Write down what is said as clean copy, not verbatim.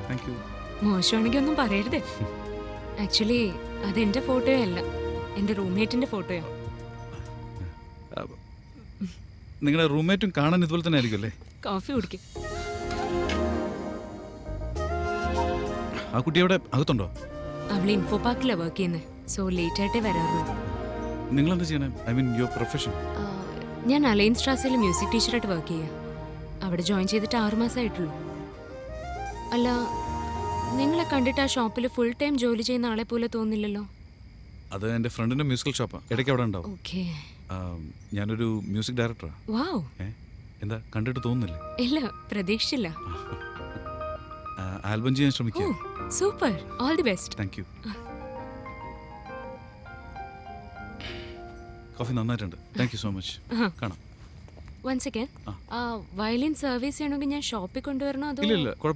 Thank you. മോശമാണെങ്കിൽ ഒന്നും പറയരുതേ. Actually അതെന്റെ ഫോട്ടോയോ അല്ല, എൻ്റെ റൂംമേറ്റിന്റെ ഫോട്ടോയോ. നിങ്ങളുടെ റൂംമേറ്റും കാണാൻ ഇതുപോലെ തന്നെ ആയിരിക്കും അല്ലേ? കോഫി കുടിക്കും. ആ കുട്ടി അവിടെ അകത്തുണ്ടോ? അവൾ ഇൻഫോ പാർക്കിലാണ് വർക്ക് ചെയ്യുന്നത്, സോ ലേറ്റ് ആയിട്ടേ വരാറുള്ളൂ. നിങ്ങളെന്താ ചെയ്യണേ? I mean your profession. ഞാൻ അലൈൻ സ്ട്രാസിൽ മ്യൂസിക് ടീച്ചറായിട്ട് വർക്ക് ചെയ്യുക. അവിടെ ജോയിൻ ചെയ്തിട്ട് 6 മാസമായിട്ടുള്ളൂ. അല്ല, നിങ്ങളെ കണ്ടിട്ട് ആ ഷോപ്പിൽ ഫുൾ ടൈം ജോലി ചെയ്യുന്ന ആളെ പോലെ തോന്നില്ലല്ലോ. അത് എൻ്റെ ഫ്രണ്ടിൻ്റെ മ്യൂസിക്കൽ ഷോപ്പാണ്, ഇടയ്ക്ക് അവിടെ ഉണ്ടാവും. ഓക്കെ. ഞാനൊരു മ്യൂസിക് ഡയറക്ടറാണ്. വാവ്. എന്താ കണ്ടിട്ട് തോന്നുന്നില്ലേ? ഇല്ല, പ്രതീക്ഷിച്ചില്ല. ആൽബം ചെയ്യാൻ ശ്രമിക്കുക. Super, all the best. Thank you. Coffee നന്നായിട്ടുണ്ട്. Thank you so much. കാണാം. One second. വയലിൻ സർവീസ് ചെയ്യണമെങ്കിൽ ഞാൻ ഷോപ്പിൽ കൊണ്ടുവരണോ അതോ? ഇല്ല കുഴപ്പമില്ല.